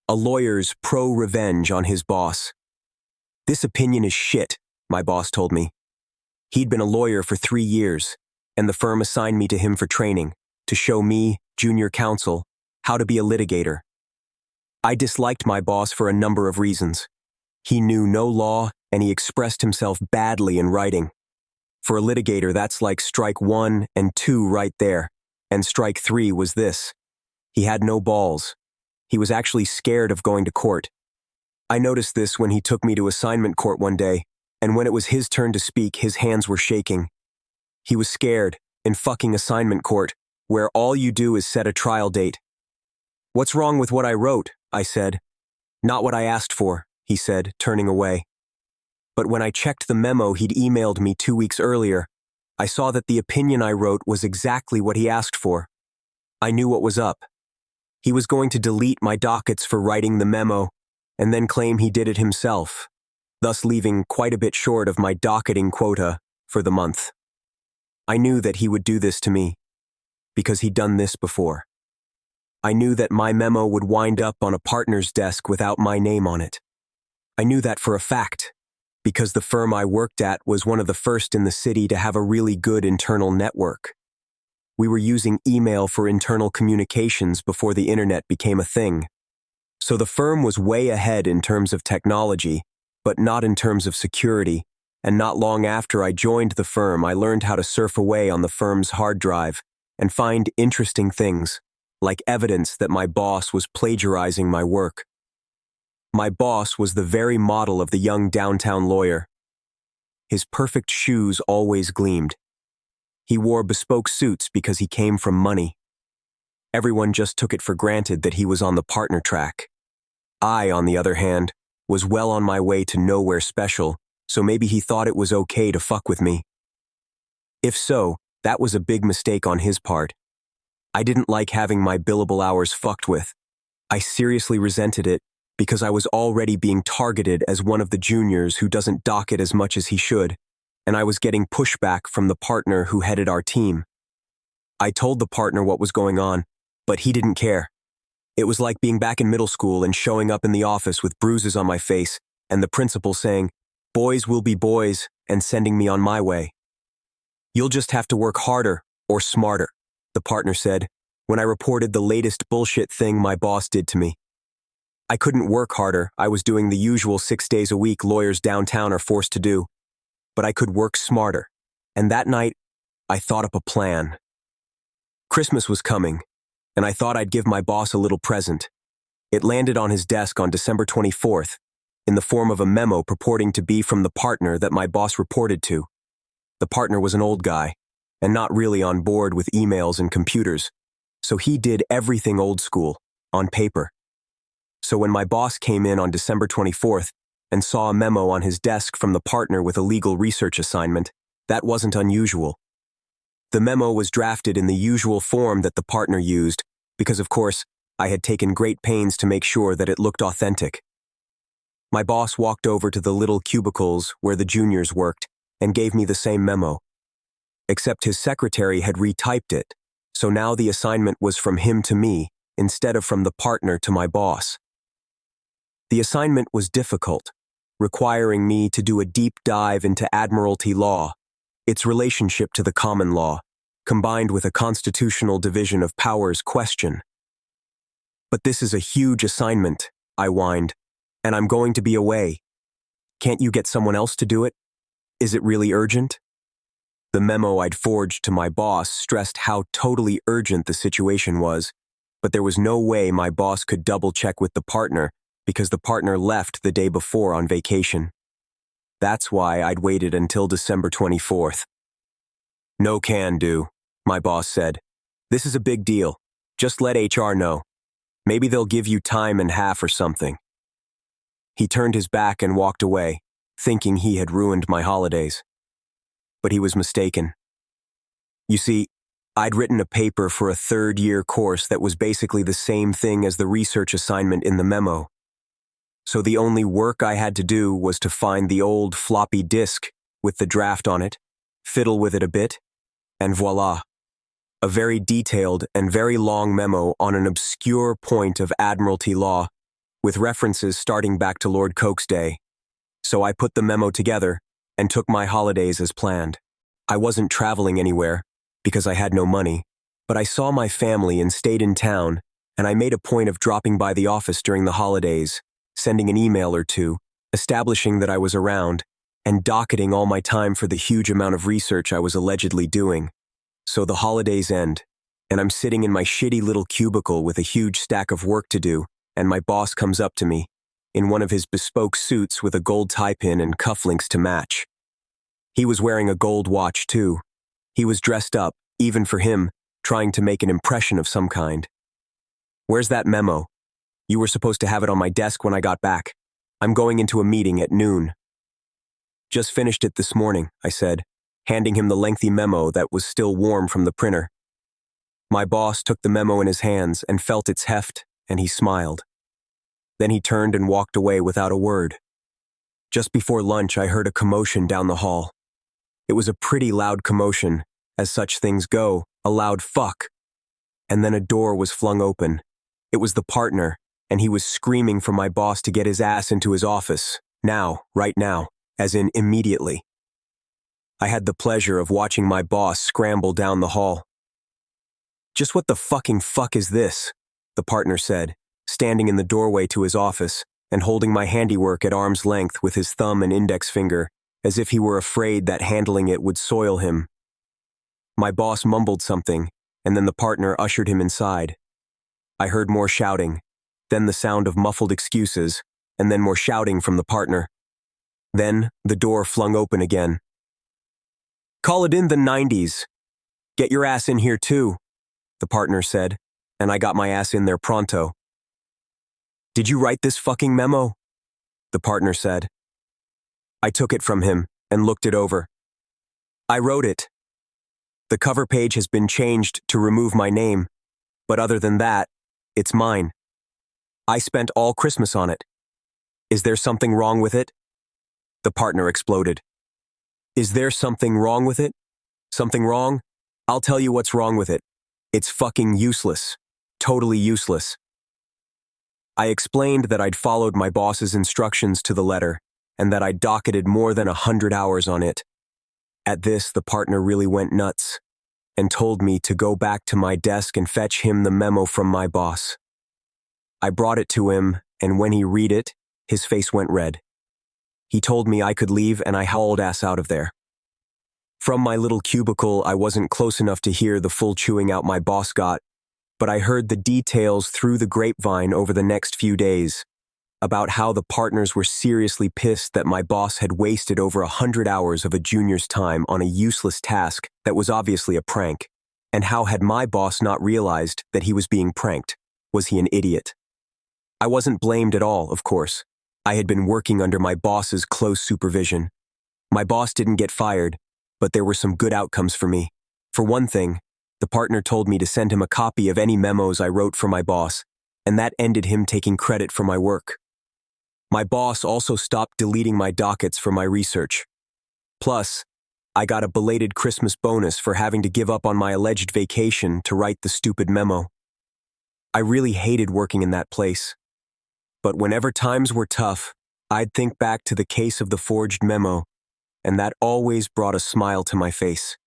A lawyer's pro-revenge on his boss. "This opinion is shit," my boss told me. He'd been a lawyer for 3 years, and the firm assigned me to him for training, to show me, junior counsel, how to be a litigator. I disliked my boss for a number of reasons. He knew no law, and he expressed himself badly in writing. For a litigator, that's like strike 1 and 2 right there, and strike 3 was this. He had no balls. He was actually scared of going to court. I noticed this when he took me to assignment court one day, and when it was his turn to speak, his hands were shaking. He was scared, in fucking assignment court, where all you do is set a trial date. "What's wrong with what I wrote?" I said. "Not what I asked for," he said, turning away. But when I checked the memo he'd emailed me 2 weeks earlier, I saw that the opinion I wrote was exactly what he asked for. I knew what was up. He was going to delete my dockets for writing the memo, and then claim he did it himself, thus leaving quite a bit short of my docketing quota for the month. I knew that he would do this to me, because he'd done this before. I knew that my memo would wind up on a partner's desk without my name on it. I knew that for a fact, because the firm I worked at was one of the first in the city to have a really good internal network. We were using email for internal communications before the internet became a thing. So the firm was way ahead in terms of technology, but not in terms of security, and not long after I joined the firm, I learned how to surf away on the firm's hard drive and find interesting things, like evidence that my boss was plagiarizing my work. My boss was the very model of the young downtown lawyer. His perfect shoes always gleamed. He wore bespoke suits because he came from money. Everyone just took it for granted that he was on the partner track. I, on the other hand, was well on my way to nowhere special, so maybe he thought it was okay to fuck with me. If so, that was a big mistake on his part. I didn't like having my billable hours fucked with. I seriously resented it because I was already being targeted as one of the juniors who doesn't dock it as much as he should, and I was getting pushback from the partner who headed our team. I told the partner what was going on, but he didn't care. It was like being back in middle school and showing up in the office with bruises on my face and the principal saying, "Boys will be boys," and sending me on my way. "You'll just have to work harder or smarter," the partner said, when I reported the latest bullshit thing my boss did to me. I couldn't work harder. I was doing the usual 6 days a week lawyers downtown are forced to do. But I could work smarter, and that night, I thought up a plan. Christmas was coming, and I thought I'd give my boss a little present. It landed on his desk on December 24th, in the form of a memo purporting to be from the partner that my boss reported to. The partner was an old guy, and not really on board with emails and computers, so he did everything old school, on paper. So when my boss came in on December 24th and saw a memo on his desk from the partner with a legal research assignment, that wasn't unusual. The memo was drafted in the usual form that the partner used, because of course, I had taken great pains to make sure that it looked authentic. My boss walked over to the little cubicles where the juniors worked and gave me the same memo. Except his secretary had retyped it, so now the assignment was from him to me instead of from the partner to my boss. The assignment was difficult, requiring me to do a deep dive into admiralty law, its relationship to the common law, combined with a constitutional division of powers question. "But this is a huge assignment," I whined, "and I'm going to be away. Can't you get someone else to do it? Is it really urgent?" The memo I'd forged to my boss stressed how totally urgent the situation was, but there was no way my boss could double-check with the partner because the partner left the day before on vacation. That's why I'd waited until December 24th. "No can do," my boss said. "This is a big deal. Just let HR know. Maybe they'll give you time and half or something." He turned his back and walked away, thinking he had ruined my holidays. But he was mistaken. You see, I'd written a paper for a third-year course that was basically the same thing as the research assignment in the memo. So the only work I had to do was to find the old floppy disk with the draft on it, fiddle with it a bit, and voila. A very detailed and very long memo on an obscure point of admiralty law with references starting back to Lord Coke's day. So I put the memo together and took my holidays as planned. I wasn't traveling anywhere because I had no money, but I saw my family and stayed in town, and I made a point of dropping by the office during the holidays, sending an email or two, establishing that I was around, and docketing all my time for the huge amount of research I was allegedly doing. So the holidays end, and I'm sitting in my shitty little cubicle with a huge stack of work to do, and my boss comes up to me, in one of his bespoke suits with a gold tie pin and cufflinks to match. He was wearing a gold watch, too. He was dressed up, even for him, trying to make an impression of some kind. "Where's that memo? You were supposed to have it on my desk when I got back. I'm going into a meeting at noon." "Just finished it this morning," I said, handing him the lengthy memo that was still warm from the printer. My boss took the memo in his hands and felt its heft, and he smiled. Then he turned and walked away without a word. Just before lunch, I heard a commotion down the hall. It was a pretty loud commotion, as such things go, a loud fuck. And then a door was flung open. It was the partner, and he was screaming for my boss to get his ass into his office, now, right now, as in immediately. I had the pleasure of watching my boss scramble down the hall. "Just what the fucking fuck is this?" the partner said, standing in the doorway to his office and holding my handiwork at arm's length with his thumb and index finger, as if he were afraid that handling it would soil him. My boss mumbled something, and then the partner ushered him inside. I heard more shouting, then the sound of muffled excuses, and then more shouting from the partner. Then the door flung open again. "Call it in the 90s. Get your ass in here too," the partner said, and I got my ass in there pronto. "Did you write this fucking memo?" the partner said. I took it from him and looked it over. "I wrote it. The cover page has been changed to remove my name, but other than that, it's mine. I spent all Christmas on it. Is there something wrong with it?" The partner exploded. "Is there something wrong with it? Something wrong? I'll tell you what's wrong with it. It's fucking useless. Totally useless." I explained that I'd followed my boss's instructions to the letter, and that I'd docketed more than 100 hours on it. At this, the partner really went nuts, and told me to go back to my desk and fetch him the memo from my boss. I brought it to him, and when he read it, his face went red. He told me I could leave, and I hauled ass out of there. From my little cubicle, I wasn't close enough to hear the full chewing out my boss got, but I heard the details through the grapevine over the next few days, about how the partners were seriously pissed that my boss had wasted over 100 hours of a junior's time on a useless task that was obviously a prank, and how had my boss not realized that he was being pranked? Was he an idiot? I wasn't blamed at all, of course. I had been working under my boss's close supervision. My boss didn't get fired, but there were some good outcomes for me. For one thing, the partner told me to send him a copy of any memos I wrote for my boss, and that ended him taking credit for my work. My boss also stopped deleting my dockets for my research. Plus, I got a belated Christmas bonus for having to give up on my alleged vacation to write the stupid memo. I really hated working in that place. But whenever times were tough, I'd think back to the case of the forged memo, and that always brought a smile to my face.